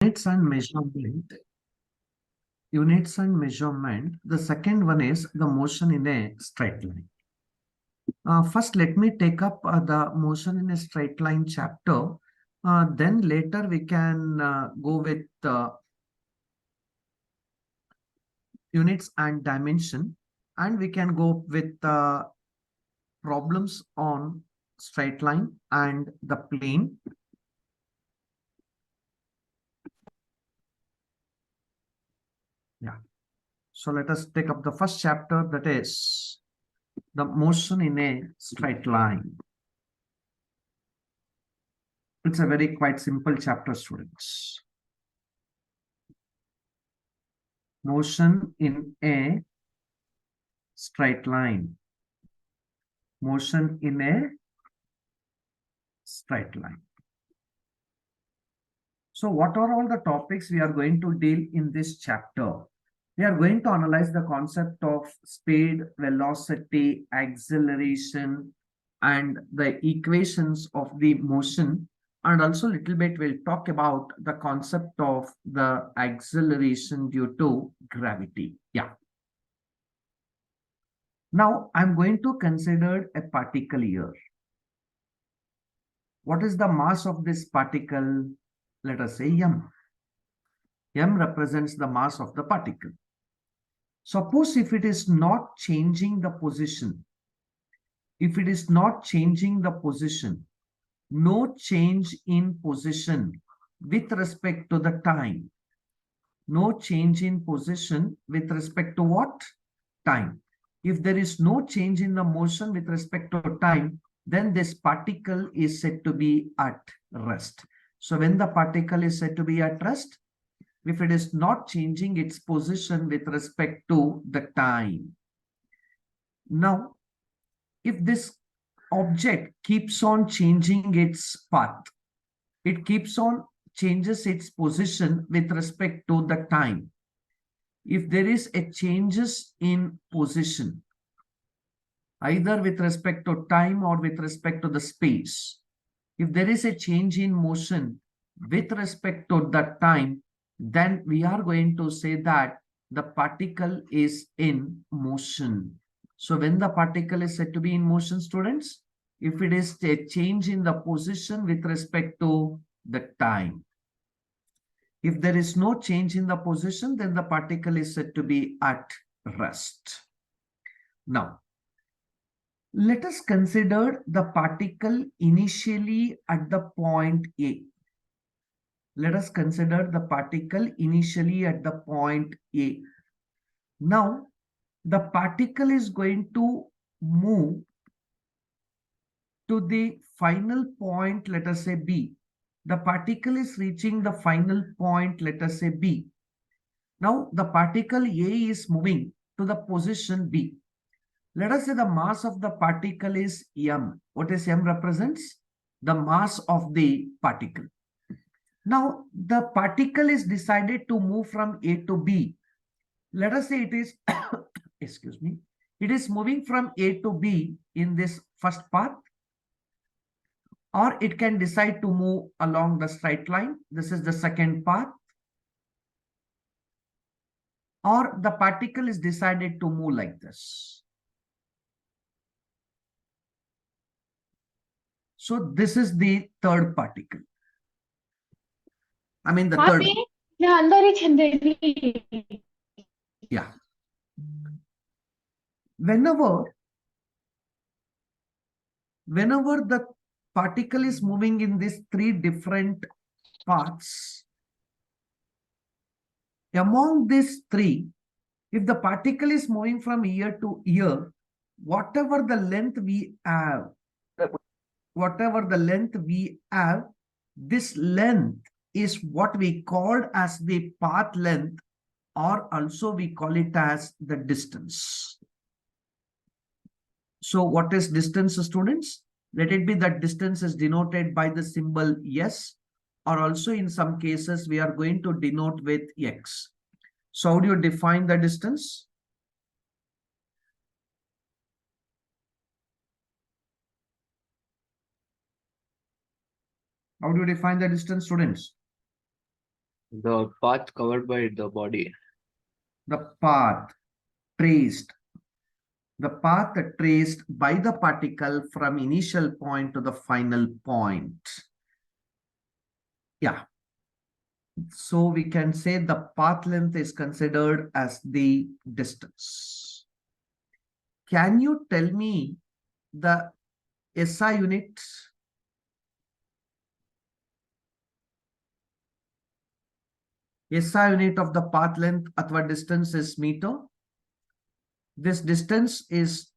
units and measurement. Units and measurement. The second one is the motion in a straight line. First, let me take up the motion in a straight line chapter. Then later we can go with units and dimension, and we can go with problems on straight line and the plane. Yeah. So let us take up the first chapter, that is the motion in a straight line. It's a very quite simple chapter, students. Motion in a straight line. Motion in a straight line. So what are all the topics we are going to deal in this chapter? We are going to analyze the concept of speed, velocity, acceleration, and the equations of the motion. And also a little bit we'll talk about the concept of the acceleration due to gravity. Yeah. Now I'm going to consider a particle here. What is the mass of this particle? Let us say m. M represents the mass of the particle. Suppose if it is not changing the position, no change in position with respect to the time. No change in position with respect to what? Time. If there is no change in the motion with respect to time, then this particle is said to be at rest. So when the particle is said to be at rest, if it is not changing its position with respect to the time. Now, if this object keeps on changing its path, it keeps on changes its position with respect to the time. If there is a changes in position, either with respect to time or with respect to the space, if there is a change in motion with respect to the time, then we are going to say that the particle is in motion. So when the particle is said to be in motion, students, if it is a change in the position with respect to the time. If there is no change in the position, then the particle is said to be at rest. Now, let us consider the particle initially at the point A. Let us consider the particle initially at the point A. Now, the particle is going to move to the final point, let us say B. The particle is reaching the final point, let us say B. Now, the particle A is moving to the position B. Let us say the mass of the particle is m. What is m represents? The mass of the particle. Now, the particle is decided to move from A to B. Let us say it is, excuse me, it is moving from A to B in this first path, or it can decide to move along the straight line. This is the second path. Or the particle is decided to move like this. So this is the third particle. I mean the third. Yeah. Whenever the particle is moving in these three different paths, among these three, if the particle is moving from ear to ear, whatever the length we have, this length is what we called as the path length, or also we call it as the distance. So what is distance, students? Let it be that distance is denoted by the symbol S, or also in some cases we are going to denote with X. So how do you define the distance? How do you define the distance, students? The path covered by the body. The path traced. The path traced by the particle from initial point to the final point. Yeah. So we can say the path length is considered as the distance. Can you tell me the SI unit? SI unit of the path length athwa distance is meter. This distance is,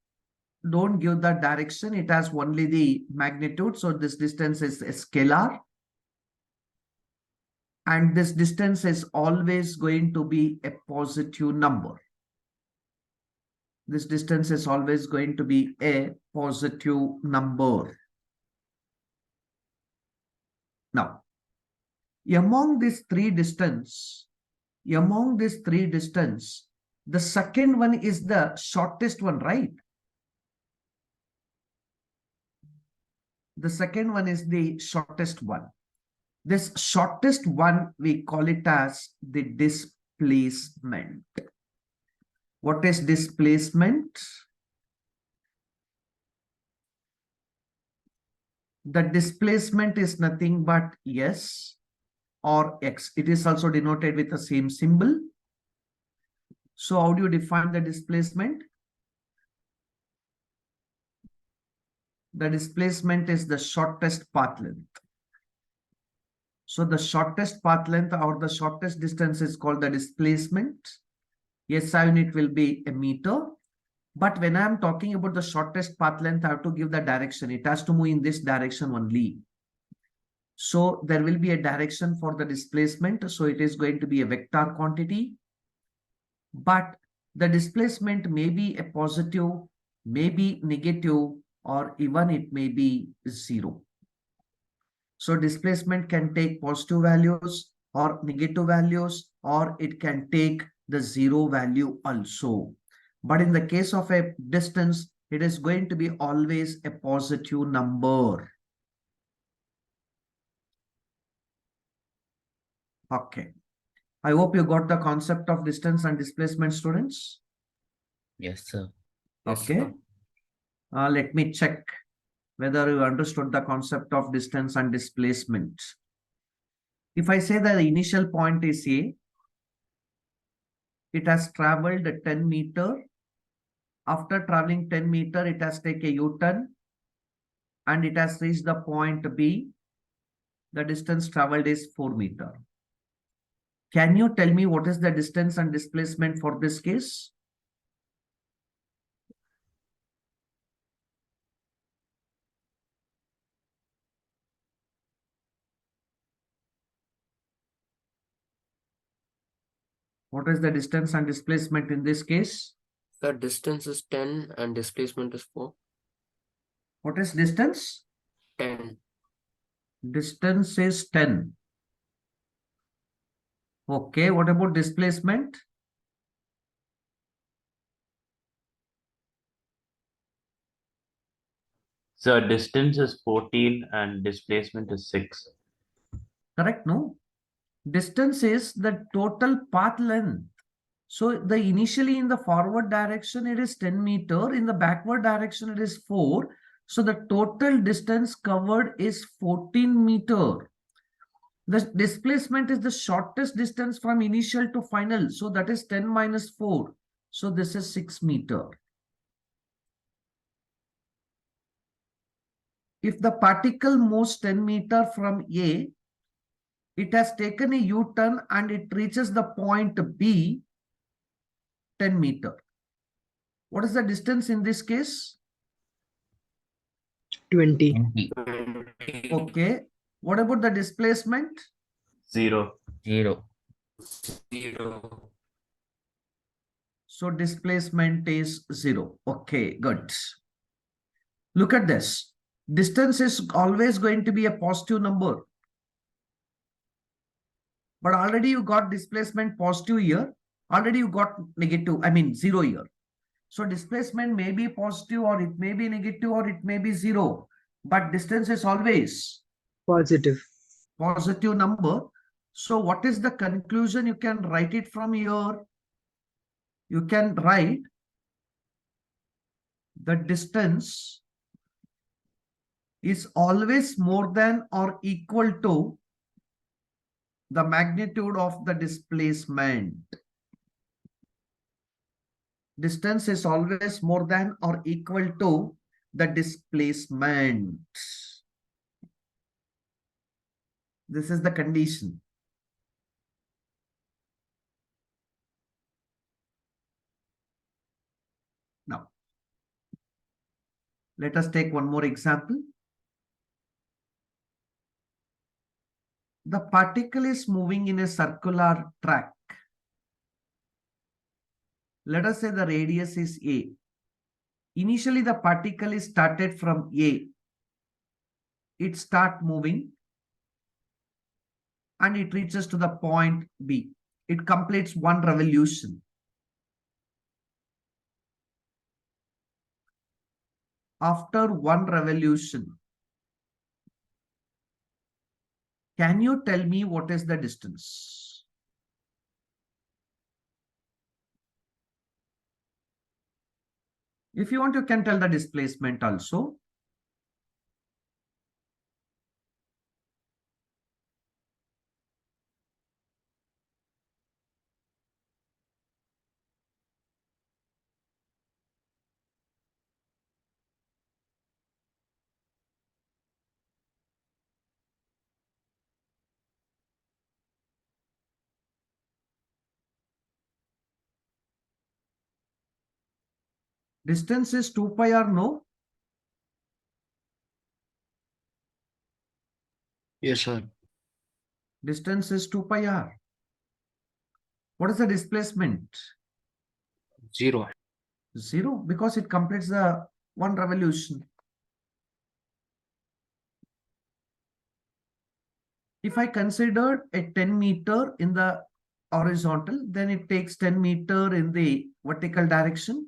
don't give the direction, it has only the magnitude. So this distance is a scalar. And this distance is always going to be a positive number. This distance is always going to be a positive number. Now, among these three distance, the second one is the shortest one, right? The second one is the shortest one. This shortest one, we call it as the displacement. What is displacement? The displacement is nothing but S or X. It is also denoted with the same symbol. So how do you define the displacement? The displacement is the shortest path length. So the shortest path length or the shortest distance is called the displacement. SI unit will be a meter. But when I'm talking about the shortest path length, I have to give the direction. It has to move in this direction only. So there will be a direction for the displacement. So it is going to be a vector quantity. But the displacement may be a positive, may be negative, or even it may be zero. So displacement can take positive values or negative values, or it can take the zero value also. But in the case of a distance, it is going to be always a positive number. Okay. I hope you got the concept of distance and displacement, students. Yes, sir. Okay. Let me check whether you understood the concept of distance and displacement. If I say that the initial point is A, it has traveled 10 meter. After traveling 10 meter, it has taken a U-turn and it has reached the point B. The distance traveled is 4 meter. Can you tell me what is the distance and displacement for this case? What is the distance and displacement in this case? The distance is 10 and displacement is 4. What is distance? 10. Distance is 10. Okay, what about displacement? So distance is 14 and displacement is 6. Correct, no? Distance is the total path length. So the initially in the forward direction, it is 10 meter. In the backward direction, it is 4. So the total distance covered is 14 meter. The displacement is the shortest distance from initial to final. So that is 10 minus 4. So this is 6 meter. If the particle moves 10 meter from A, it has taken a U-turn and it reaches the point B, 10 meter. What is the distance in this case? 20. 20. Okay. What about the displacement? 0. 0. 0. So displacement is 0. Okay, good. Look at this. Distance is always going to be a positive number. But already you got displacement positive here. Already you got negative, I mean 0 here. So displacement may be positive or it may be negative or it may be 0. But distance is always Positive. positive number. So what is the conclusion? You can write it from here. You can write the distance is always more than or equal to the magnitude of the displacement. Distance is always more than or equal to the displacement. This is the condition. Now, let us take one more example. The particle is moving in a circular track. Let us say the radius is A. Initially, the particle is started from A. It starts moving and it reaches to the point B. It completes one revolution. After one revolution, can you tell me what is the distance? If you want, you can tell the displacement also. Distance is 2 pi r, no? Yes, sir. Distance is 2 pi r. What is the displacement? 0. 0, because it completes the one revolution. If I considered a 10 meter in the horizontal, then it takes 10 meter in the vertical direction.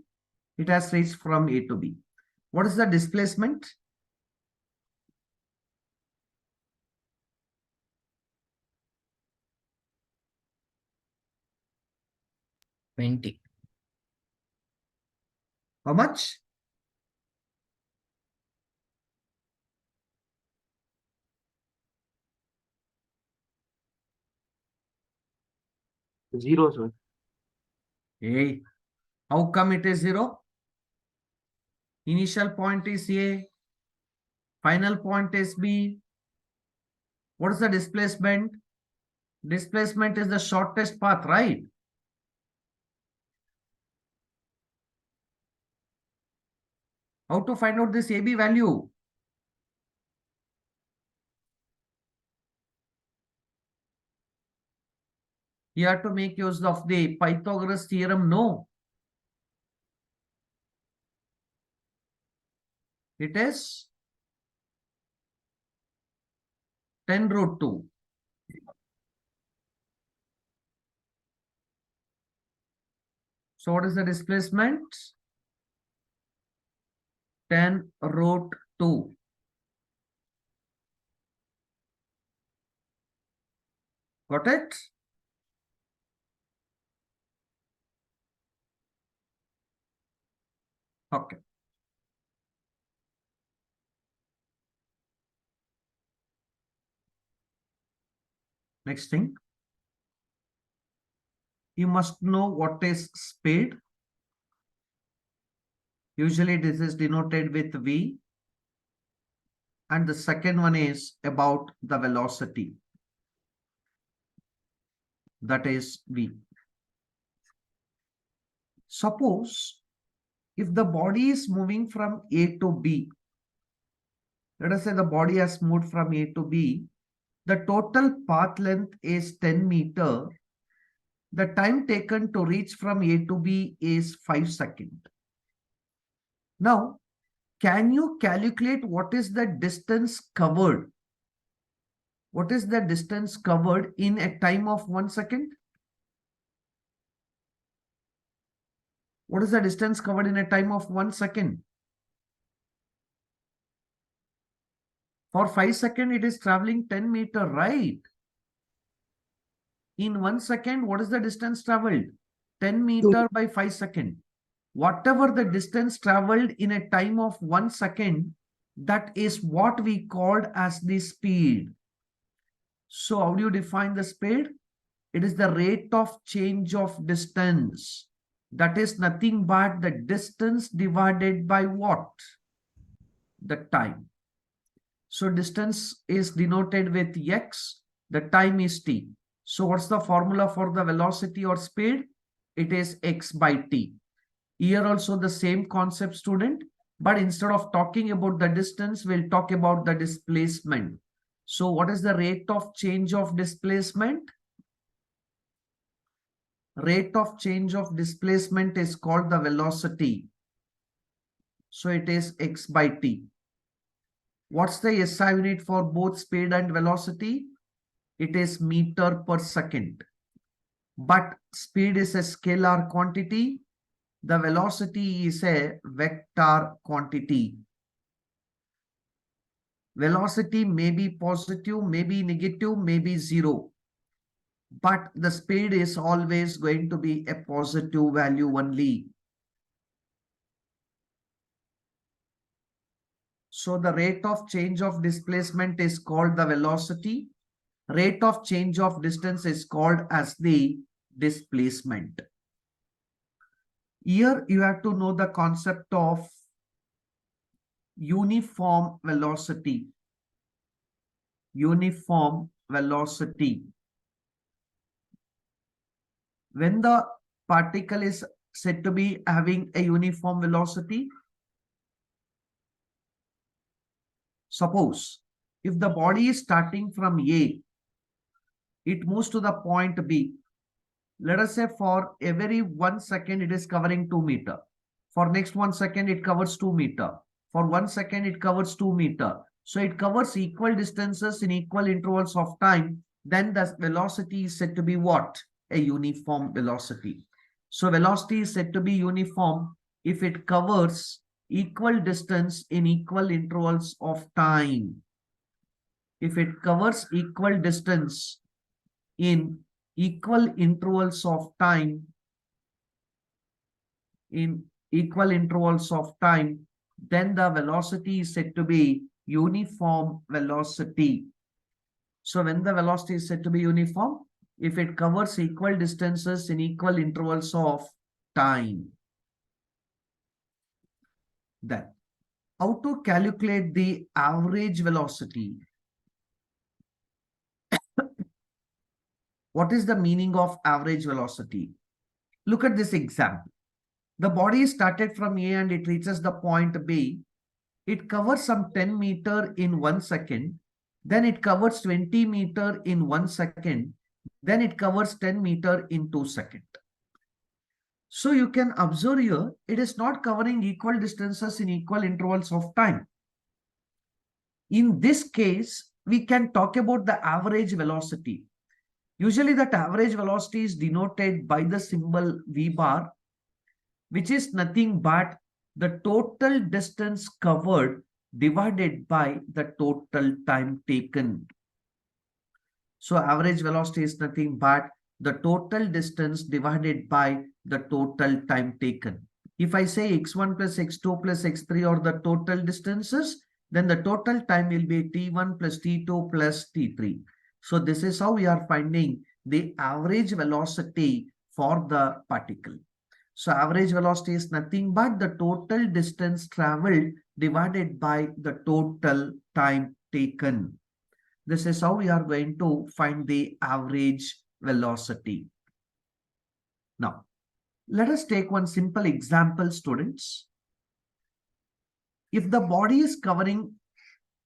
It has reached from A to B. What is the displacement? How much? 0, sir. Hey, how come it is 0? Initial point is A, final point is B. What is the displacement? Displacement is the shortest path, right? How to find out this AB value? You have to make use of the Pythagoras theorem, no? It is 10 root 2. So what is the displacement? 10 root 2. Got it? Okay. Next thing. You must know what is speed. Usually this is denoted with V. And the second one is about the velocity. That is V. Suppose if the body is moving from A to B, let us say the body has moved from A to B, the total path length is 10 meter. The time taken to reach from A to B is 5 seconds. Now, can you calculate what is the distance covered? What is the distance covered in a time of 1 second? What is the distance covered in a time of 1 second? For 5 seconds, it is traveling 10 meter, right? In 1 second, what is the distance traveled? 10 meter by 5 seconds. Whatever the distance traveled in a time of 1 second, that is what we called as the speed. So how do you define the speed? It is the rate of change of distance. That is nothing but the distance divided by what? The time. So distance is denoted with x, the time is t. So what's the formula for the velocity or speed? It is x by t. Here also the same concept, student, but instead of talking about the distance, we'll talk about the displacement. So what is the rate of change of displacement? Rate of change of displacement is called the velocity. So it is x by t. What's the SI unit for both speed and velocity? It is meter per second. But speed is a scalar quantity. The velocity is a vector quantity. Velocity may be positive, may be negative, may be zero. But the speed is always going to be a positive value only. So the rate of change of displacement is called the velocity. Rate of change of distance is called as the displacement. Here you have to know the concept of uniform velocity. Uniform velocity. When the particle is said to be having a uniform velocity, suppose if the body is starting from A, it moves to the point B. Let us say for every 1 second it is covering 2 meter. For next 1 second it covers 2 meter. For 1 second it covers 2 meter. So it covers equal distances in equal intervals of time. Then the velocity is said to be what? A uniform velocity. So velocity is said to be uniform if it covers equal distance in equal intervals of time. If it covers equal distance in equal intervals of time, then the velocity is said to be uniform velocity. So when the velocity is said to be uniform, if it covers equal distances in equal intervals of time. Then, how to calculate the average velocity? What is the meaning of average velocity? Look at this example. The body started from A and it reaches the point B. It covers some 10 meter in 1 second. Then it covers 20 meter in 1 second. Then it covers 10 meter in 2 seconds. So you can observe here, it is not covering equal distances in equal intervals of time. In this case, we can talk about the average velocity. Usually that average velocity is denoted by the symbol V bar, which is nothing but the total distance covered divided by the total time taken. So average velocity is nothing but the total distance divided by the total time taken. If I say x1 plus x2 plus x3 are the total distances, then the total time will be t1 plus t2 plus t3. So this is how we are finding the average velocity for the particle. So average velocity is nothing but the total distance traveled divided by the total time taken. This is how we are going to find the average velocity. Now, let us take one simple example, students. If the body is covering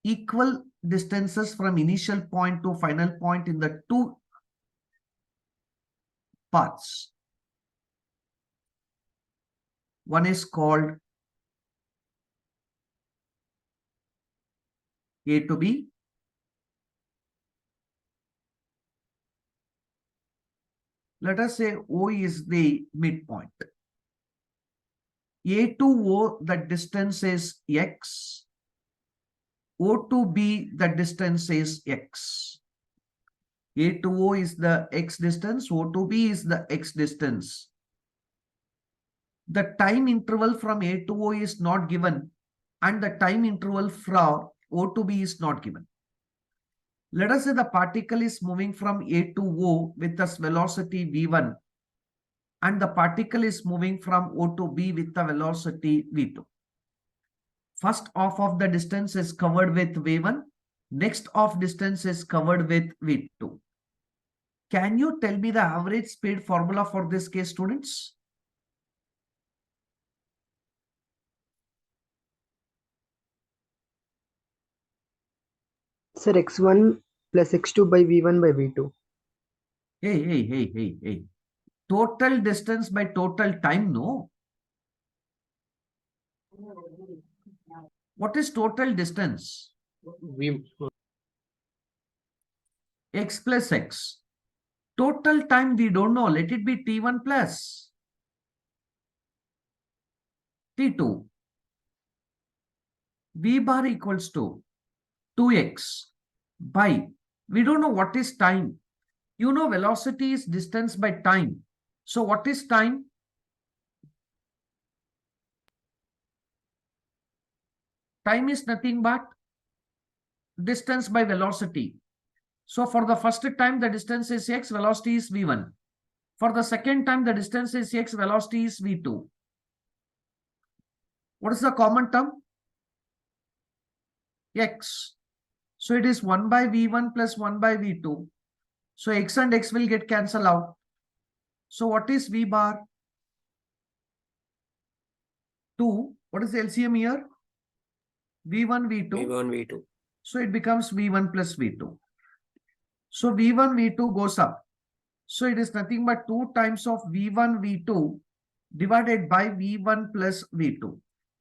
equal distances from initial point to final point in the two paths, one is called A to B, let us say O is the midpoint. A to O, the distance is x. O to B, the distance is x. A to O is the x distance, O to B is the x distance. The time interval from A to O is not given, and the time interval from O to B is not given. Let us say the particle is moving from A to O with the velocity v1, and the particle is moving from O to B with the velocity v2. First half of the distance is covered with v1, next half distance is covered with v2. Can you tell me the average speed formula for this case, students? Sir, x1 plus x2 by v1 by v2. Hey. Total distance by total time, no? What is total distance? We X plus x. Total time we don't know. Let it be t1 plus t2. V bar equals to 2x by, we don't know what is time. You know velocity is distance by time. So what is time? Time is nothing but distance by velocity. So for the first time, the distance is x, velocity is v1. For the second time, the distance is x, velocity is v2. What is the common term? X. So it is 1 by v1 plus 1 by v2. So x and x will get cancelled out. So what is v bar? 2. What is the LCM here? v1, v2. V1, V2. So it becomes v1 plus v2. So v1, v2 goes up. So it is nothing but 2 times of v1, v2 divided by v1 plus v2.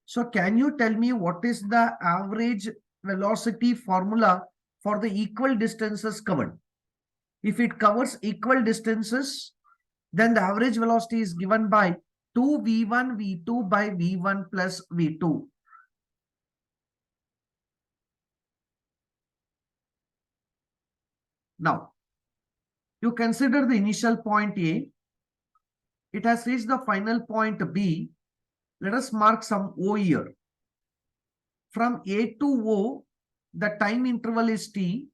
So can you tell me what is the average velocity formula for the equal distances covered? If it covers equal distances, then the average velocity is given by 2v1, v2 by v1 plus v2. Now, you consider the initial point A. It has reached the final point B. Let us mark some O here. From A to O, the time interval is T.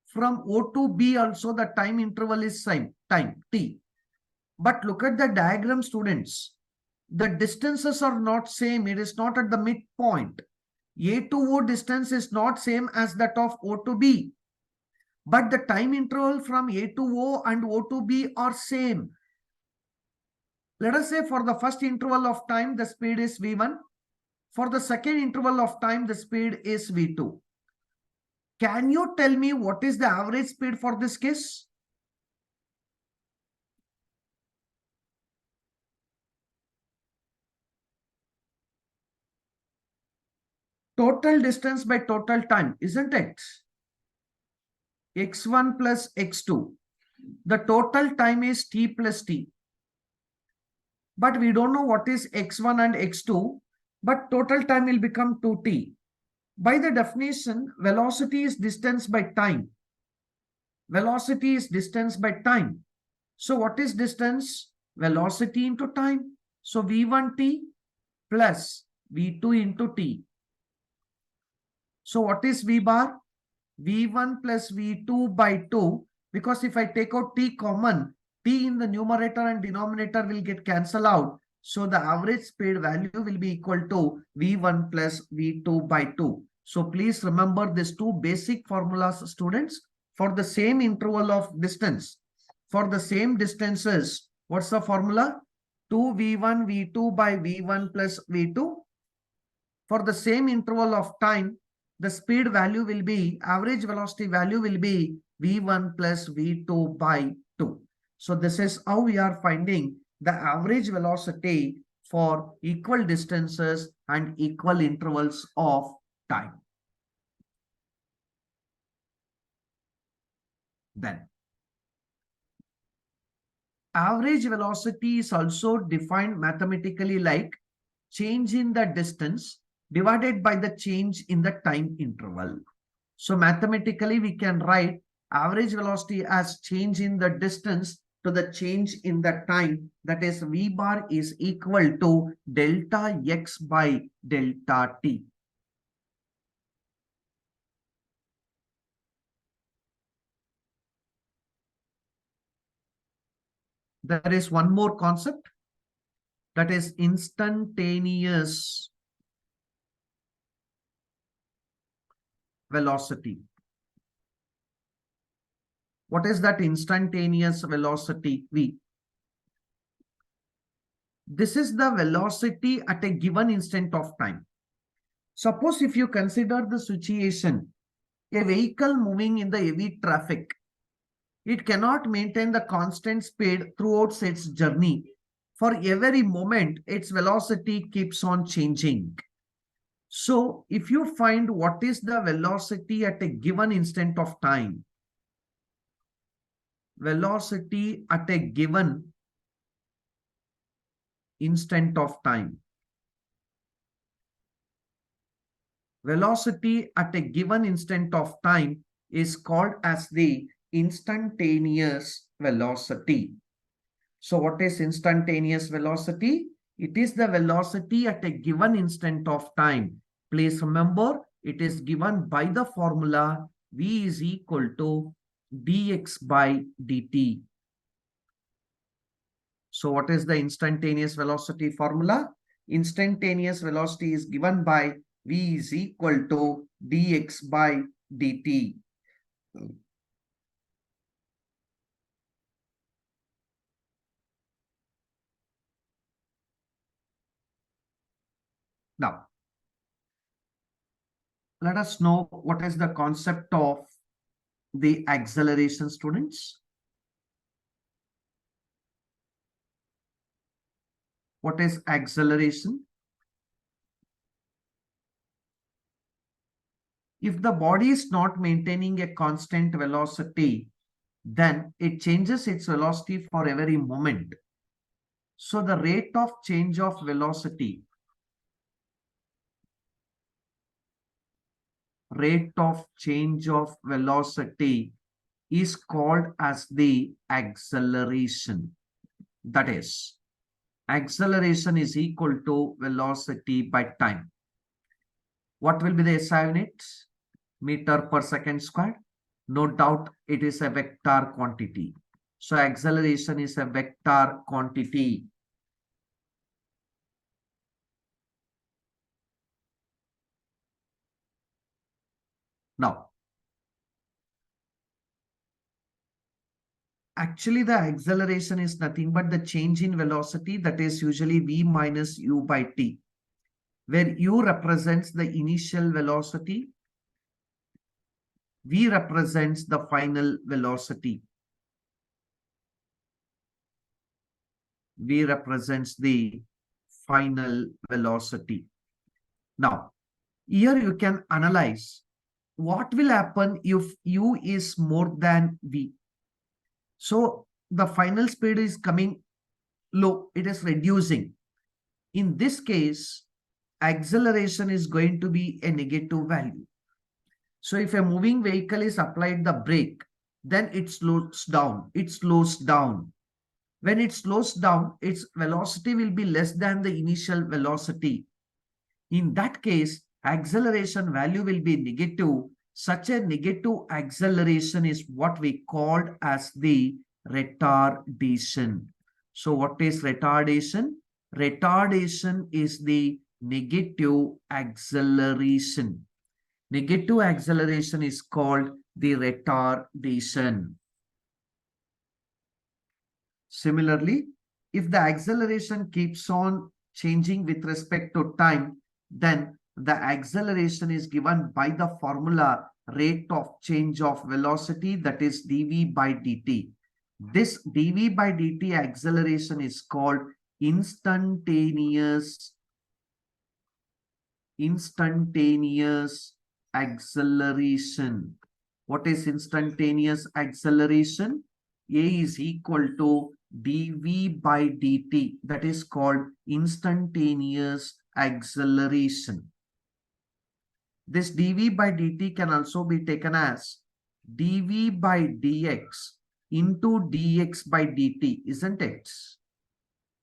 From O to B also, the time interval is time T. But look at the diagram, students. The distances are not same. It is not at the midpoint. A to O distance is not same as that of O to B. But the time interval from A to O and O to B are same. Let us say for the first interval of time, the speed is v1. For the second interval of time, the speed is v2. Can you tell me what is the average speed for this case? Total distance by total time, isn't it? x1 plus x2. The total time is t plus t. But we don't know what is x1 and x2, but total time will become 2t. By the definition, velocity is distance by time. Velocity is distance by time. So what is distance? Velocity into time. So v1t plus v2 into t. So what is v bar? v1 plus v2 by 2. Because if I take out t common, t in the numerator and denominator will get cancelled out. So the average speed value will be equal to v1 plus v2 by 2. So please remember these two basic formulas, students, for the same interval of distance. For the same distances, what's the formula? 2v1 v2 by v1 plus v2. For the same interval of time, the speed value will be, average velocity value will be v1 plus v2 by 2. So this is how we are finding the average velocity for equal distances and equal intervals of time. Then, average velocity is also defined mathematically like change in the distance divided by the change in the time interval. So mathematically, we can write average velocity as change in the distance to the change in the time, that is V bar is equal to delta x by delta t. There is one more concept, that is instantaneous velocity. What is that instantaneous velocity V? This is the velocity at a given instant of time. Suppose if you consider the situation, a vehicle moving in the heavy traffic, it cannot maintain the constant speed throughout its journey. For every moment, its velocity keeps on changing. So if you find what is the velocity at a given instant of time, velocity at a given instant of time, velocity at a given instant of time is called as the instantaneous velocity. So what is instantaneous velocity? It is the velocity at a given instant of time. Please remember, it is given by the formula V is equal to dx by dt. So what is the instantaneous velocity formula? Instantaneous velocity is given by V is equal to dx by dt. Now, let us know what is the concept of the acceleration, students. What is acceleration? If the body is not maintaining a constant velocity, then it changes its velocity for every moment. So the rate of change of velocity, is called as the acceleration. That is, acceleration is equal to velocity by time. What will be the SI units? Meter per second squared. No doubt it is a vector quantity. So acceleration is a vector quantity. Now, actually the acceleration is nothing but the change in velocity, that is usually V minus U by T, where U represents the initial velocity, V represents the final velocity. V represents the final velocity. Now, here you can analyze what will happen if U is more than V. So the final speed is coming low, it is reducing. In this case, acceleration is going to be a negative value. So if a moving vehicle is applied the brake, then it slows down. When it slows down, its velocity will be less than the initial velocity. In that case, acceleration value will be negative. Such a negative acceleration is what we called as the retardation. So what is retardation? Retardation is the negative acceleration. Negative acceleration is called the retardation. Similarly, if the acceleration keeps on changing with respect to time, then the acceleration is given by the formula rate of change of velocity, that is dv by dt. This dv by dt acceleration is called instantaneous acceleration. What is instantaneous acceleration? A is equal to dv by dt. That is called instantaneous acceleration. This dv by dt can also be taken as dv by dx into dx by dt, isn't it?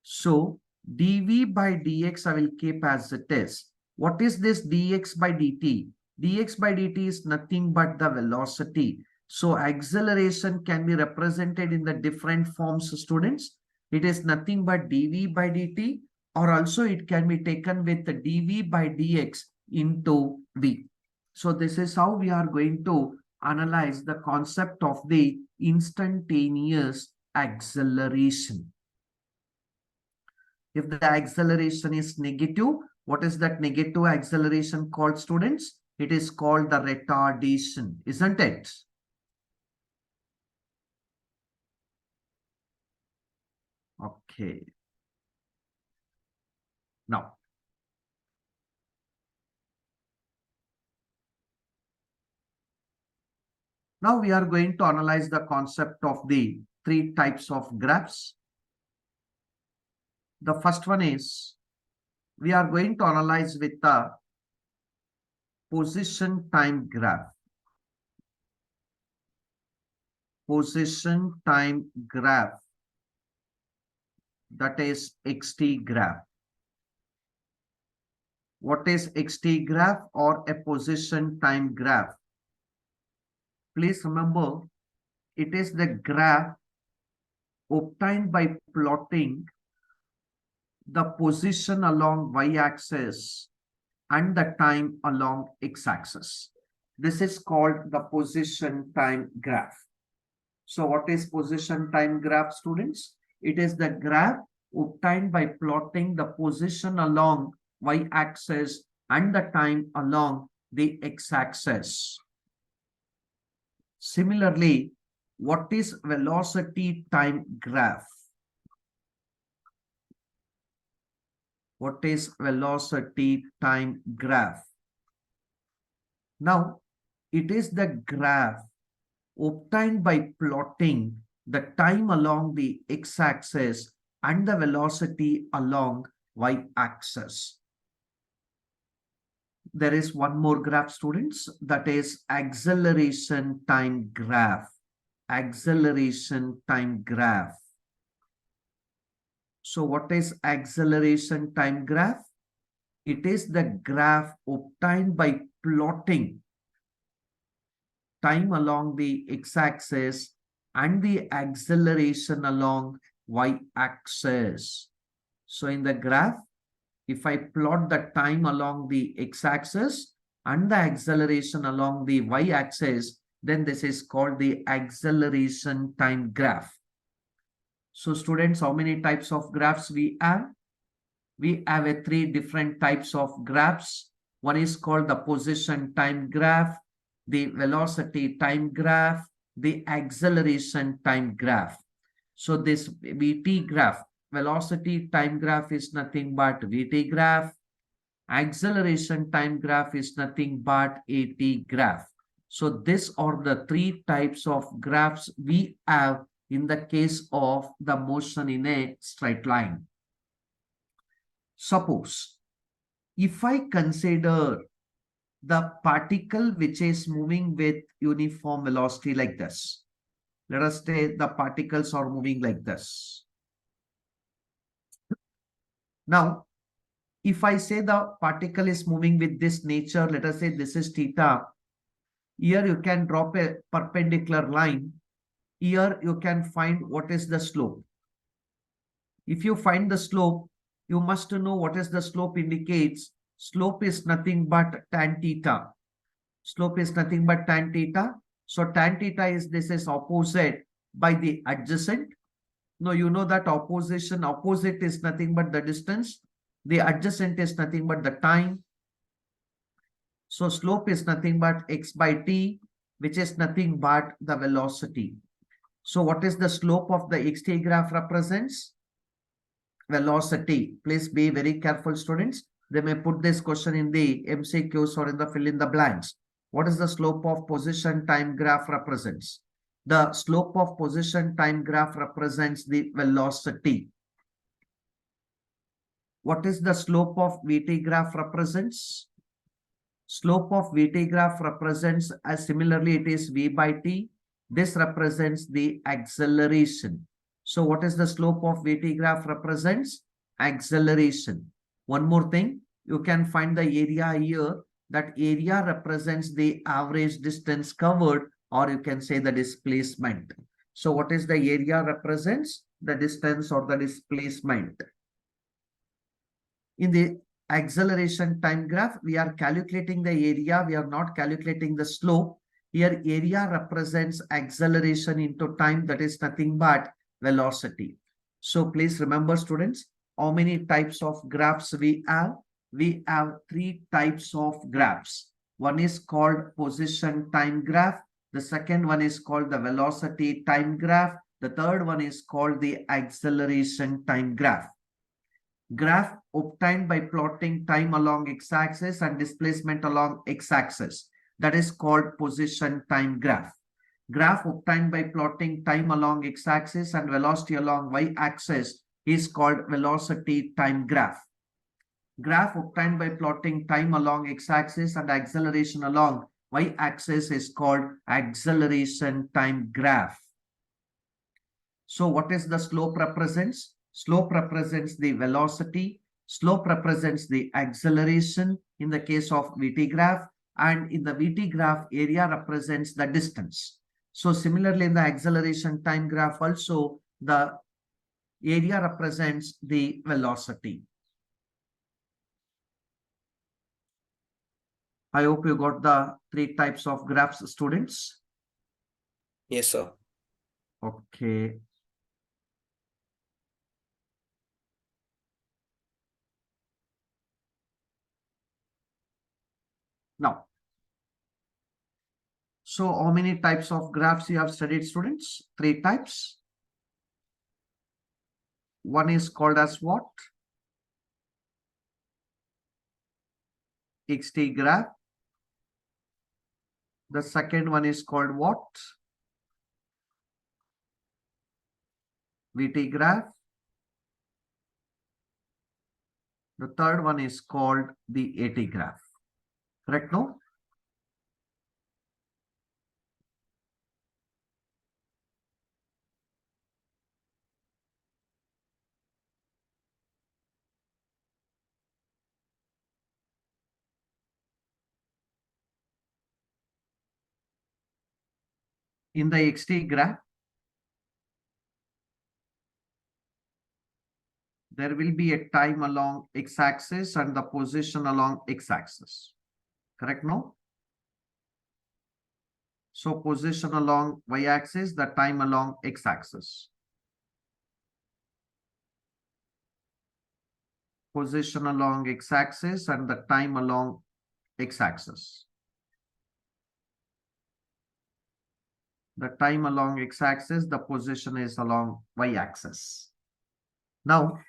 So dv by dx I will keep as it is. What is this dx by dt? Dx by dt is nothing but the velocity. So acceleration can be represented in the different forms, students. It is nothing but dv by dt, or also it can be taken with the dv by dx into v. So this is how we are going to analyze the concept of the instantaneous acceleration. If the acceleration is negative, what is that negative acceleration called, students? It is called the retardation, isn't it? Okay. Now, we are going to analyze the concept of the three types of graphs. The first one is, we are going to analyze with the position time graph. Position time graph, that is xt graph. What is xt graph or a position time graph? Please remember, it is the graph obtained by plotting the position along y-axis and the time along x-axis. This is called the position time graph. So what is position time graph, students? It is the graph obtained by plotting the position along y-axis and the time along the x-axis. Similarly, what is velocity time graph? What is velocity time graph? Now, it is the graph obtained by plotting the time along the x-axis and the velocity along y-axis. There is one more graph, students, that is acceleration time graph. Acceleration time graph. So what is acceleration time graph? It is the graph obtained by plotting time along the x-axis and the acceleration along y-axis. So in the graph, if I plot the time along the x-axis and the acceleration along the y-axis, then this is called the acceleration time graph. So students, how many types of graphs we have? We have three different types of graphs. One is called the position time graph, the velocity time graph, the acceleration time graph. So this VT graph, velocity time graph, is nothing but VT graph. Acceleration time graph is nothing but AT graph. So these are the three types of graphs we have in the case of the motion in a straight line. Suppose if I consider the particle which is moving with uniform velocity like this. Let us say the particles are moving like this. Now, if I say the particle is moving with this nature, let us say this is theta. Here you can drop a perpendicular line. Here you can find what is the slope. If you find the slope, you must know what is the slope indicates. Slope is nothing but tan theta. Slope is nothing but tan theta. So tan theta is, this is opposite by the adjacent. No, you know that opposite is nothing but the distance. The adjacent is nothing but the time. So slope is nothing but x by t, which is nothing but the velocity. So what is the slope of the xt graph represents? Velocity. Please be very careful, students. They may put this question in the MCQs or in the fill in the blanks. What is the slope of position time graph represents? The slope of position time graph represents the velocity. What is the slope of VT graph represents? Slope of Vt graph represents, as similarly it is V by T. This represents the acceleration. So what is the slope of Vt graph represents? Acceleration. One more thing, you can find the area here. That area represents the average distance covered, or you can say the displacement. So what is the area represents? The distance or the displacement. In the acceleration time graph, we are calculating the area. We are not calculating the slope. Here area represents acceleration into time, that is nothing but velocity. So please remember students, how many types of graphs we have? We have three types of graphs. One is called position time graph. The second one is called the velocity time graph. The third one is called the acceleration time graph. Graph obtained by plotting time along x-axis and displacement along x-axis. That is called position time graph. Graph obtained by plotting time along x-axis and velocity along y-axis is called velocity time graph. Graph obtained by plotting time along x-axis and acceleration along y-axis is called acceleration time graph. So what is the slope represents? Slope represents the velocity. Slope represents the acceleration in the case of Vt graph. And in the Vt graph, area represents the distance. So similarly, in the acceleration time graph also, the area represents the velocity. I hope you got the three types of graphs, students. Yes, sir. Okay. Now, so how many types of graphs you have studied, students? Three types. One is called as what? XT graph. The second one is called what? VT graph. The third one is called the AT graph. Correct, no? In the XT graph, there will be a time along x-axis and the position along x-axis. Correct, no? So position along y-axis, the time along x-axis. Position along x-axis and the time along x-axis. The time along x-axis, the position is along y-axis. Now,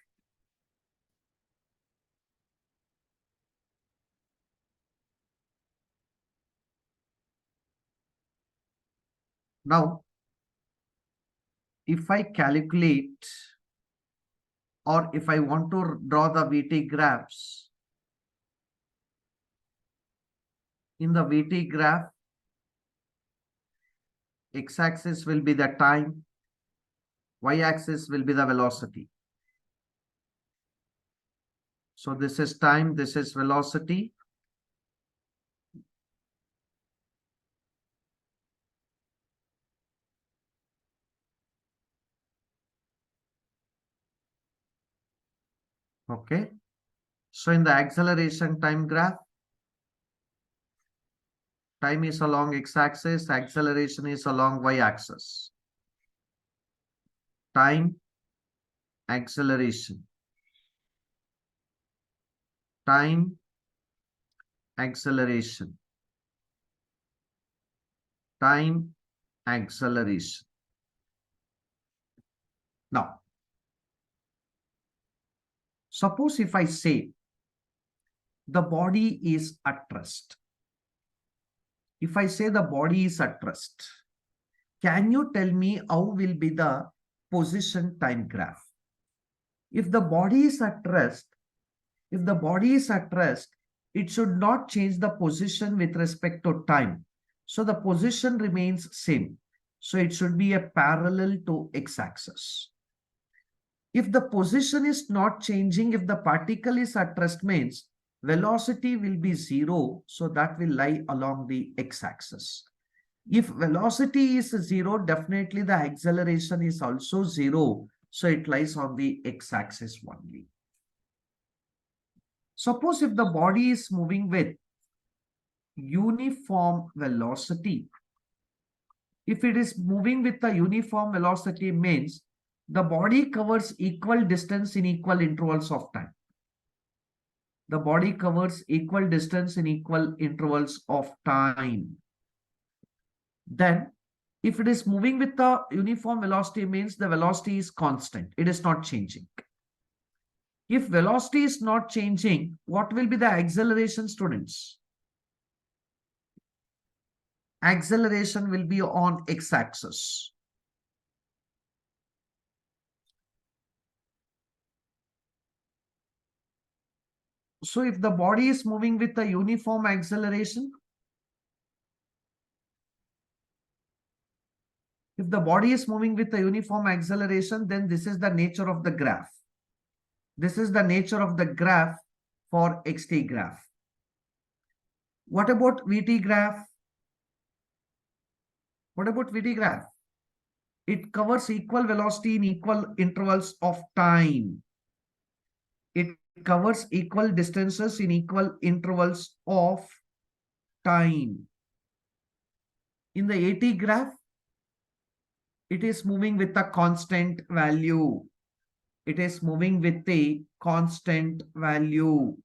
if I calculate or if I want to draw the VT graphs, in the VT graph, x-axis will be the time, y-axis will be the velocity. So this is time, this is velocity. Okay. So in the acceleration time graph, time is along x-axis, acceleration is along y-axis. Time, acceleration. Time, acceleration. Time, acceleration. Now, suppose if I say the body is at rest. If I say the body is at rest, can you tell me how will be the position time graph? If the body is at rest, it should not change the position with respect to time. So the position remains same. So it should be a parallel to x-axis. If the position is not changing, if the particle is at rest means velocity will be zero. So that will lie along the x-axis. If velocity is zero, definitely the acceleration is also zero. So it lies on the x-axis only. Suppose if the body is moving with uniform velocity, if it is moving with a uniform velocity means the body covers equal distance in equal intervals of time. The body covers equal distance in equal intervals of time. Then if it is moving with the uniform velocity means the velocity is constant. It is not changing. If velocity is not changing, what will be the acceleration, students? Acceleration will be on x-axis. So if the body is moving with a uniform acceleration, if the body is moving with a uniform acceleration, then this is the nature of the graph. This is the nature of the graph for xt graph. What about vt graph? What about vt graph? It covers equal velocity in equal intervals of time. It covers equal distances in equal intervals of time. In the AT graph, it is moving with a constant value. It is moving with a constant value.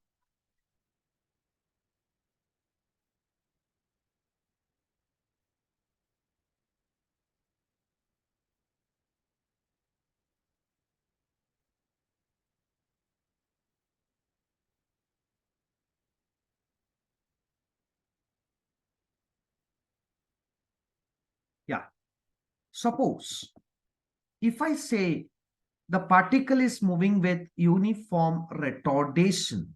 Yeah. Suppose if I say the particle is moving with uniform retardation,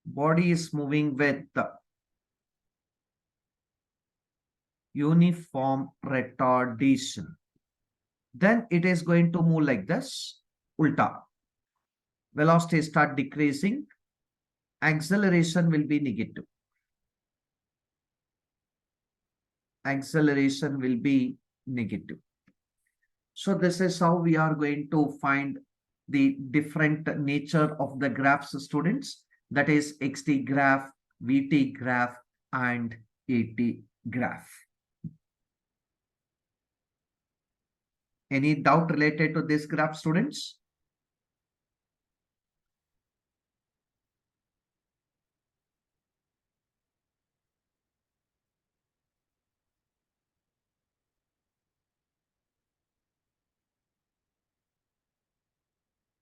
body is moving with the uniform retardation, then it is going to move like this, ulta. Velocity start decreasing, acceleration will be negative. Acceleration will be negative. So this is how we are going to find the different nature of the graphs, students. That is xt graph, vt graph, and at graph. Any doubt related to this graph, students?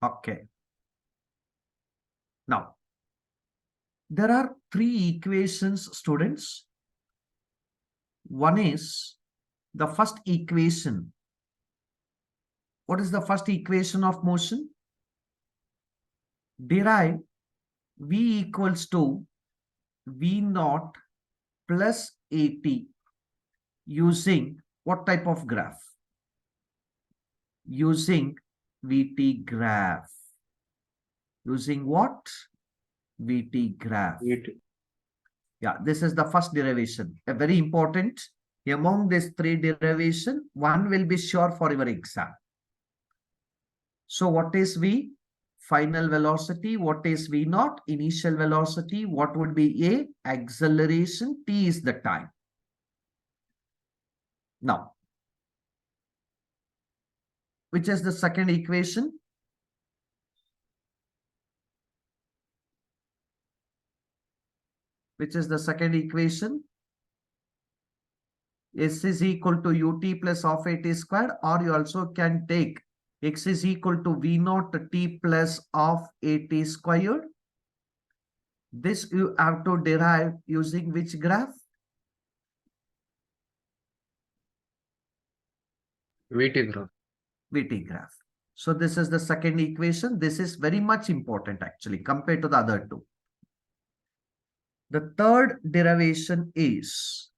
Okay. Now, there are three equations, students. One is the first equation. What is the first equation of motion? Derive V equals to V naught plus AT using what type of graph? Using VT graph. Using what? VT graph. Yeah, this is the first derivation. A very important. Among these three derivation, one will be sure for your exam. So what is V? Final velocity. What is V naught? Initial velocity. What would be A? Acceleration. T is the time. Now, which is the second equation? Which is the second equation? S is equal to ut plus of at squared, or you also can take x is equal to v naught t plus of at squared. This you have to derive using which graph? VT graph. VT graph. So this is the second equation. This is very much important actually compared to the other two. The third derivation is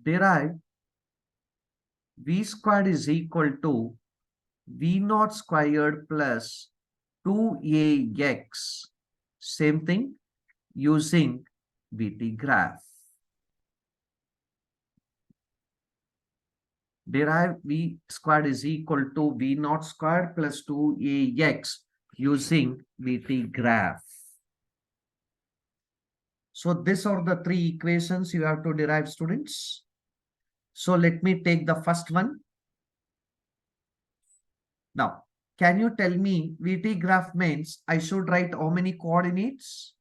derive v squared is equal to v naught squared plus 2ax. Same thing using VT graph. Derive v squared is equal to v naught squared plus 2ax using VT graph. So these are the three equations you have to derive, students. So let me take the first one. Now, can you tell me VT graph means I should write how many coordinates?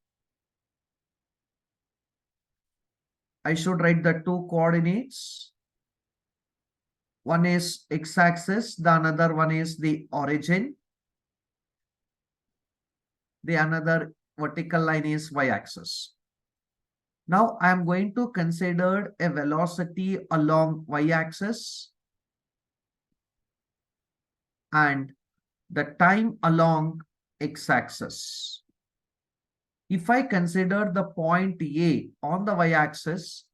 I should write the two coordinates. One is x-axis, the another one is the origin. The another vertical line is y-axis. Now I am going to consider a velocity along y-axis and the time along x-axis. If I consider the point A on the y-axis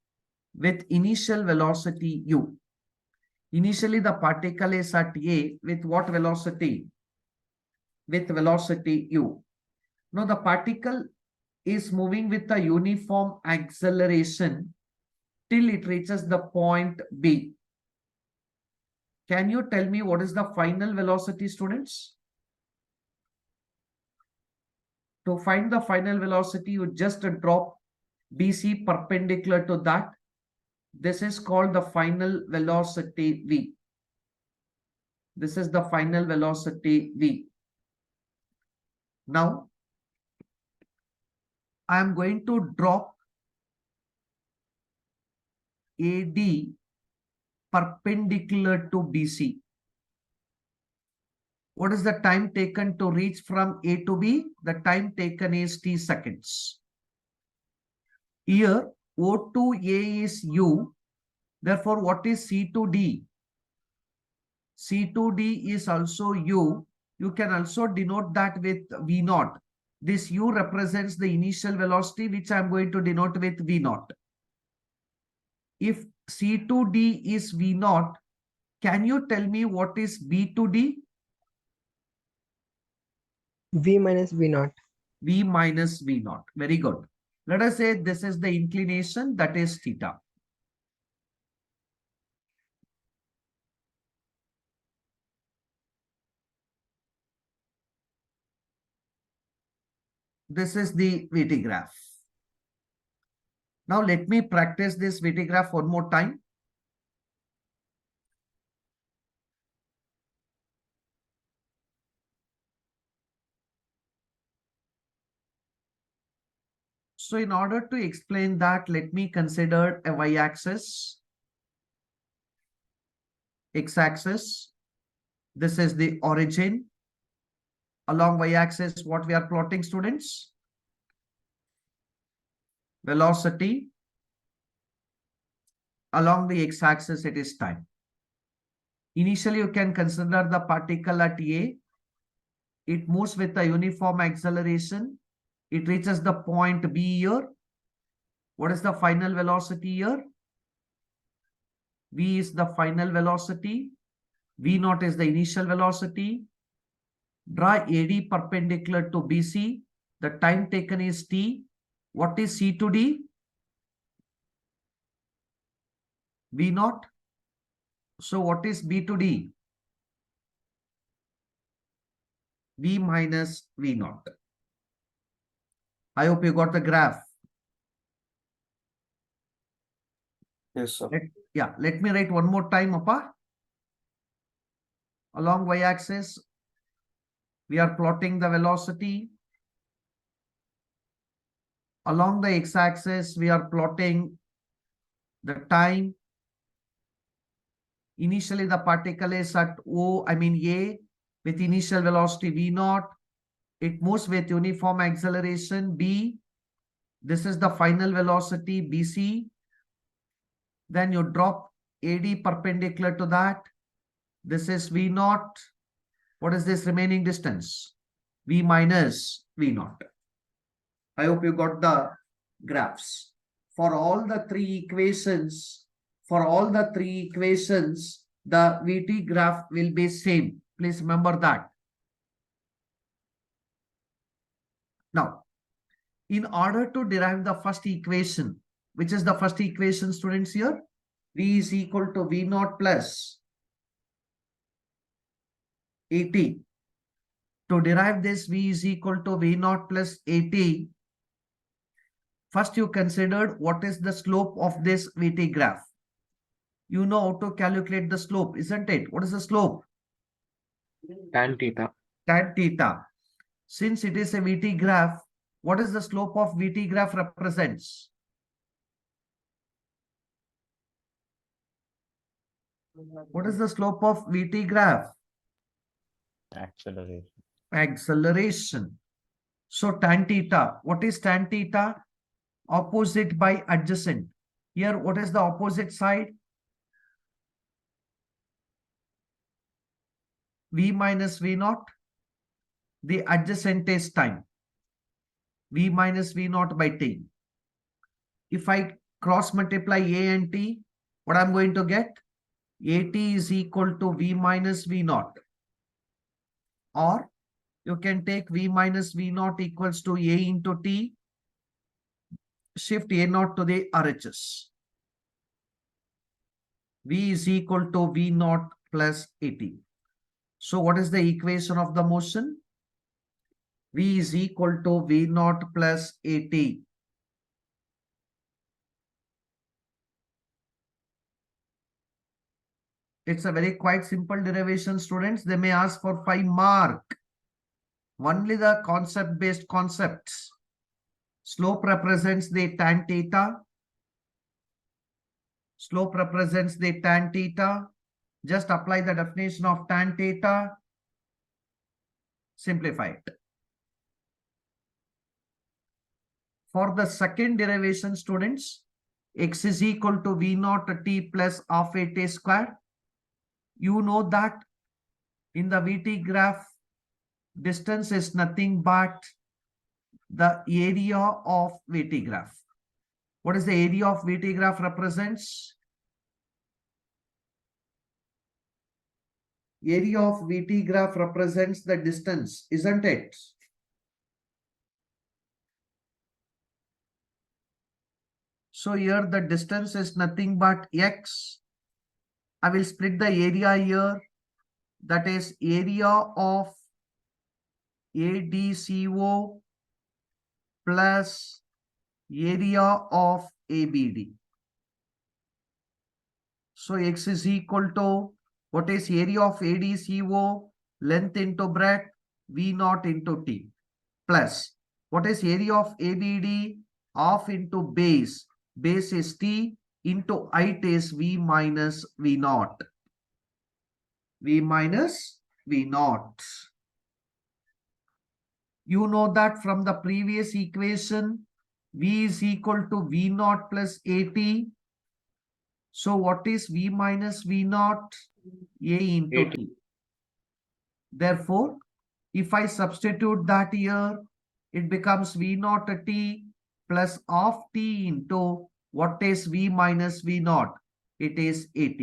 with initial velocity u, initially the particle is at A with what velocity? With velocity u. Now the particle is moving with a uniform acceleration till it reaches the point B. Can you tell me what is the final velocity, students? To find the final velocity, you just drop BC perpendicular to that. This is called the final velocity V. This is the final velocity V. Now, I am going to drop AD perpendicular to BC. What is the time taken to reach from A to B? The time taken is t seconds. Here, O to A is U. Therefore, what is C to D? C to D is also U. You can also denote that with V naught. This U represents the initial velocity, which I am going to denote with V naught. If C to D is V naught, can you tell me what is B to D? V minus V naught. V minus V naught. Very good. Let us say this is the inclination, that is theta. This is the VT graph. Now let me practice this VT graph one more time. So in order to explain that, let me consider a y-axis, x-axis. This is the origin. Along y-axis, what we are plotting, students? Velocity. Along the x-axis, it is time. Initially, you can consider the particle at A. It moves with a uniform acceleration. It reaches the point B here. What is the final velocity here? V is the final velocity. V naught is the initial velocity. Draw AD perpendicular to BC. The time taken is T. What is C to D? V naught. So what is B to D? V minus V naught. I hope you got the graph. Yes, sir. Let me write one more time, Appa. Along y-axis, we are plotting the velocity. Along the x-axis, we are plotting the time. Initially, the particle is at A with initial velocity V naught. It moves with uniform acceleration B. This is the final velocity BC. Then you drop AD perpendicular to that. This is V naught. What is this remaining distance? V minus V naught. I hope you got the graphs. For all the three equations, the VT graph will be same. Please remember that. Now, in order to derive the first equation, which is the first equation, students, here? V is equal to V naught plus AT. To derive this, V is equal to V naught plus AT. First, you considered what is the slope of this VT graph. You know how to calculate the slope, isn't it? What is the slope? Tan theta. Tan theta. Since it is a VT graph, what is the slope of VT graph represents? What is the slope of VT graph? Acceleration. Acceleration. So tan theta, what is tan theta? Opposite by adjacent. Here, what is the opposite side? V minus V naught. The adjacent is time. V minus V naught by t. If I cross multiply A and T, what I'm going to get? AT is equal to V minus V naught. Or you can take V minus V naught equals to A into T. Shift A naught to the RHS. V is equal to V naught plus AT. So what is the equation of the motion? V is equal to V naught plus AT. It's a very quite simple derivation, students. They may ask for 5 mark. Only the concept-based concepts. Slope represents the tan theta. Slope represents the tan theta. Just apply the definition of tan theta. Simplify it. For the second derivation, students, x is equal to V naught t plus half AT square. You know that in the VT graph, distance is nothing but the area of VT graph. What is the area of VT graph represents? Area of VT graph represents the distance, isn't it? So here the distance is nothing but x. I will split the area here. That is area of ADCO plus area of ABD. So x is equal to, what is area of ADCO? Length into breadth, V naught into T. Plus, what is area of ABD? Half into base. Base is T into height is V minus V naught. V minus V naught. You know that from the previous equation, V is equal to V naught plus AT. So what is V minus V naught? A into AT. T. Therefore, if I substitute that here, it becomes V naught T plus half T into what is V minus V naught? It is AT.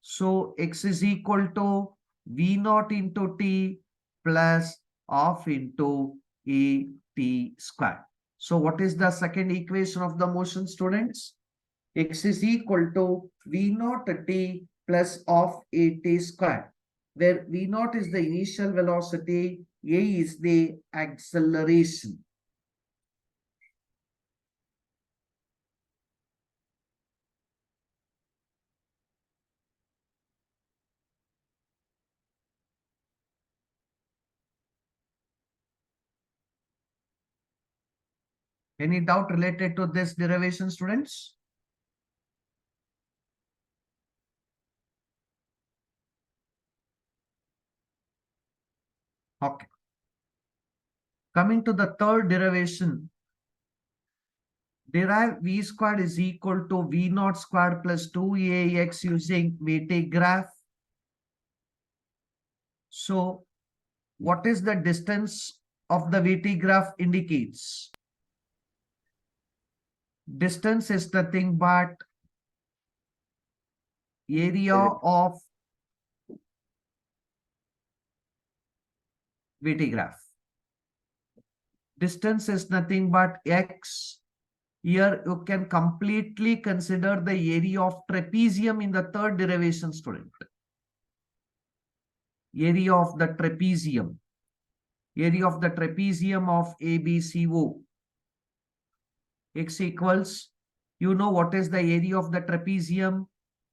So x is equal to V naught into T plus half into AT square. So what is the second equation of the motion, students? X is equal to V naught T plus half AT square, where V naught is the initial velocity, A is the acceleration. Any doubt related to this derivation, students? Okay. Coming to the third derivation, Derive V squared is equal to V naught squared plus 2AX using weighted graph. So what is the distance of the weighted graph indicates? Distance is nothing but area of weighted graph. Distance is nothing but X. Here you can completely consider the area of trapezium in the third derivation, student. Area of the trapezium. Area of the trapezium of ABCO. X equals, you know what is the area of the trapezium?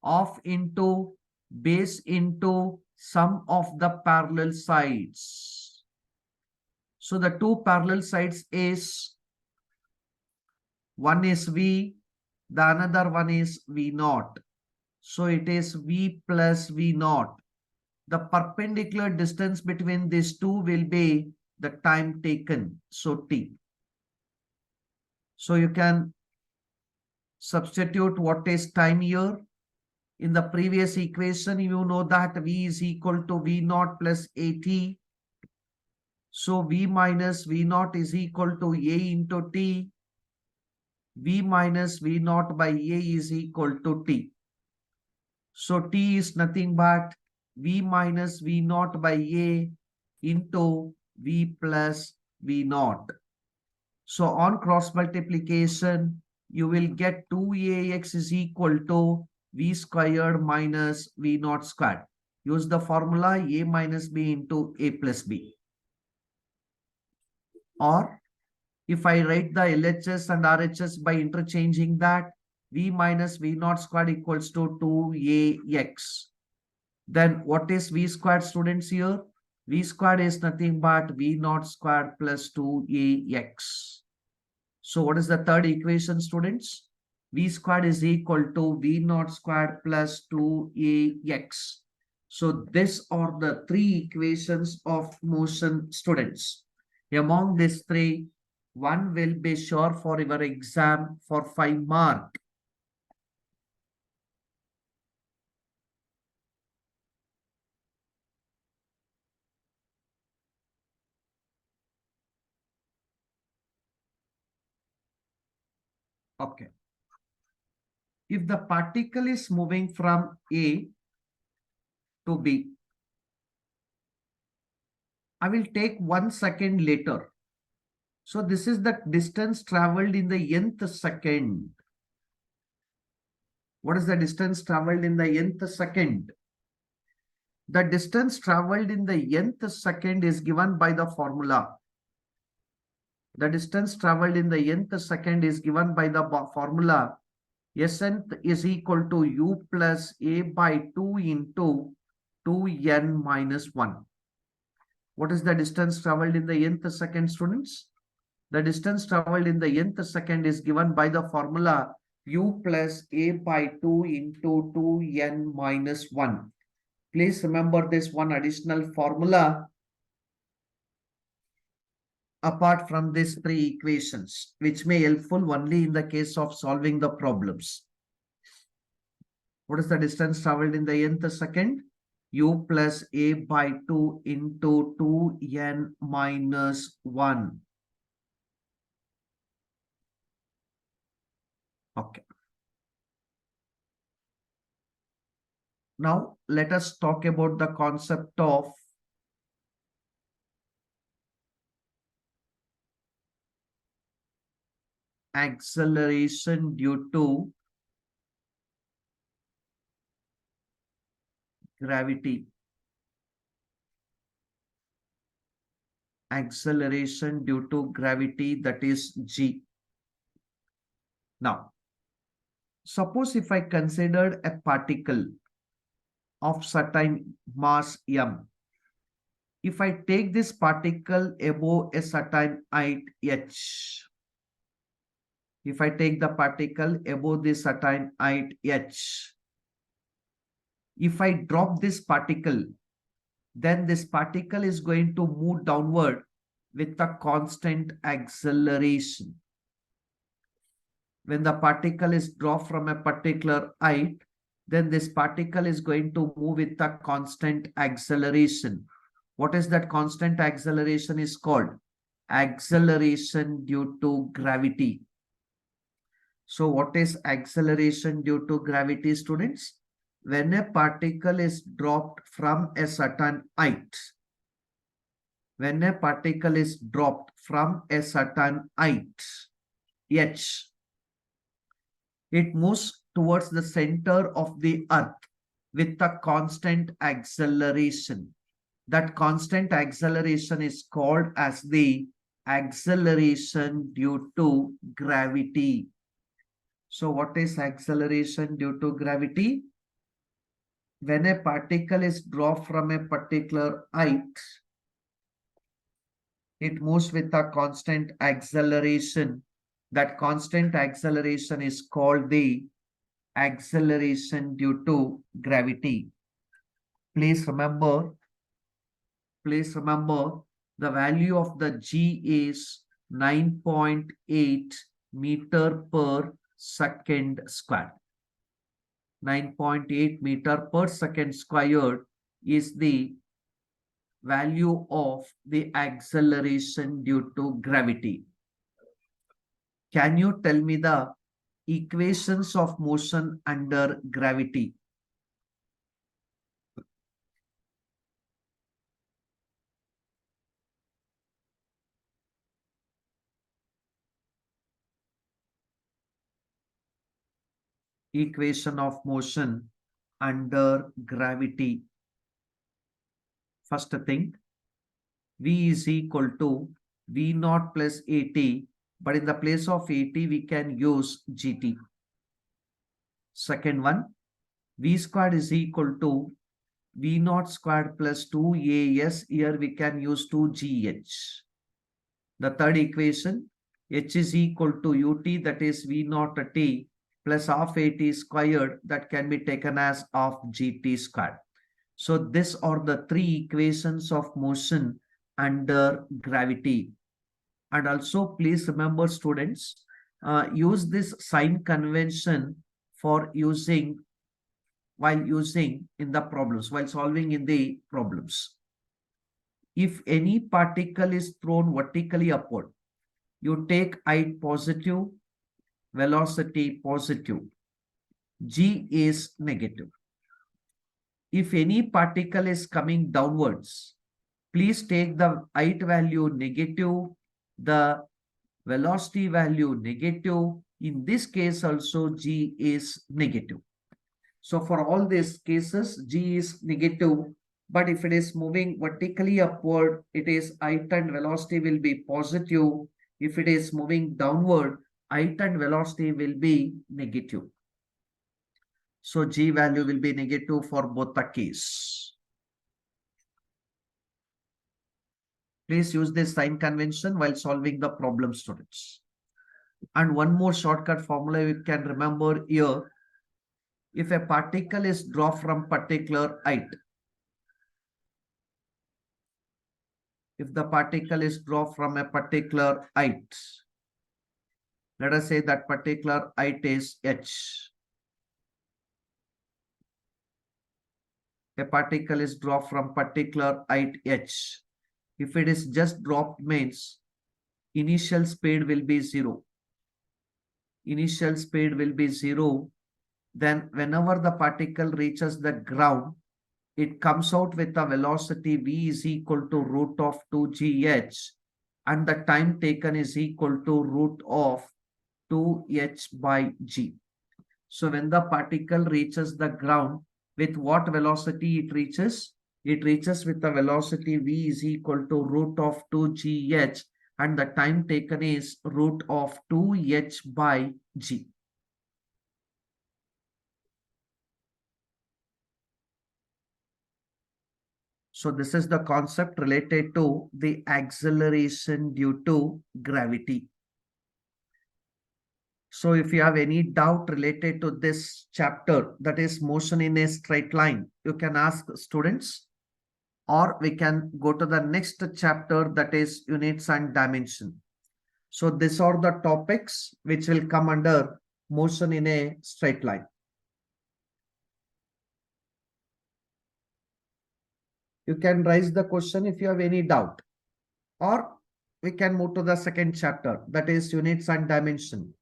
Of into base into sum of the parallel sides. So the two parallel sides is, one is V, the another one is V naught. So it is V plus V naught. The perpendicular distance between these two will be the time taken, so T. So you can substitute what is time here. In the previous equation, you know that V is equal to V naught plus AT. So V minus V naught is equal to A into T. V minus V naught by A is equal to T. So T is nothing but V minus V naught by A into V plus V naught. So on cross multiplication, you will get 2AX is equal to V squared minus V naught squared. Use the formula A minus B into A plus B. Or if I write the LHS and RHS by interchanging that, V minus V naught squared equals to 2AX. Then what is V squared, students, here? V squared is nothing but V naught squared plus 2AX. So what is the third equation, students? V squared is equal to V naught squared plus 2AX. So these are the three equations of motion, students. Among these three, one will be sure for your exam for 5 mark. Okay. If the particle is moving from A to B, I will take 1 second later. So this is the distance traveled in the nth second. What is the distance traveled in the nth second? The distance traveled in the nth second is given by the formula. The distance traveled in the nth second is given by the formula. Snth is equal to U plus A by 2 into 2n minus 1. What is the distance traveled in the nth second, students? The distance traveled in the nth second is given by the formula U plus A by 2 into 2n minus 1. Please remember this one additional formula apart from these three equations, which may helpful only in the case of solving the problems. What is the distance traveled in the nth second? U plus A by 2 into 2n minus 1. Okay. Now let us talk about the concept of acceleration due to gravity. Acceleration due to gravity, that is G. Now, suppose if I considered a particle of certain mass m, if I take this particle above a certain height h, if I take the particle above this certain height h, if I drop this particle, then this particle is going to move downward with a constant acceleration. when the particle is dropped from a particular height, then this particle is going to move with a constant acceleration. What is that constant acceleration is called? Acceleration due to gravity. So what is acceleration due to gravity, students? When a particle is dropped from a certain height, when a particle is dropped from a certain height, h, it moves towards the center of the earth with a constant acceleration. That constant acceleration is called as the acceleration due to gravity. So what is acceleration due to gravity? When a particle is dropped from a particular height, it moves with a constant acceleration. That constant acceleration is called the acceleration due to gravity. Please remember the value of the g is 9.8 meter per second squared. 9.8 meter per second squared is the value of the acceleration due to gravity. Can you tell me the equations of motion under gravity? Equation of motion under gravity. First thing, V is equal to V naught plus AT, but in the place of AT, we can use GT. Second one, V squared is equal to V naught squared plus 2AS. Here we can use 2GH. The third equation, H is equal to UT, that is V naught T plus half AT squared, that can be taken as half GT squared. So these are the three equations of motion under gravity. And also please remember, students, use this sign convention for using while using in the problems, while solving in the problems. If any particle is thrown vertically upward, you take height positive, velocity positive, g is negative. If any particle is coming downwards, please take the height value negative, the velocity value negative. In this case also g is negative. So for all these cases, g is negative, but if it is moving vertically upward, it is height and velocity will be positive. If it is moving downward, height and velocity will be negative. So g value will be negative for both the case. Please use this sign convention while solving the problem, students. And one more shortcut formula you can remember here. If a particle is dropped from particular height, if the particle is dropped from a particular height, let us say that particular height is h. A particle is dropped from particular height h. If it is just dropped, means initial speed will be 0. Initial speed will be 0. Then whenever the particle reaches the ground, it comes out with a velocity v is equal to root of 2gh, and the time taken is equal to root of 2h by g. So when the particle reaches the ground, with what velocity it reaches? It reaches with the velocity v is equal to root of 2gh, and the time taken is root of 2h by g. So this is the concept related to the acceleration due to gravity. So if you have any doubt related to this chapter, that is motion in a straight line, you can ask students, or we can go to the next chapter, that is units and dimension. So these are the topics which will come under motion in a straight line. You can raise the question if you have any doubt, or we can move to the second chapter, that is units and dimension.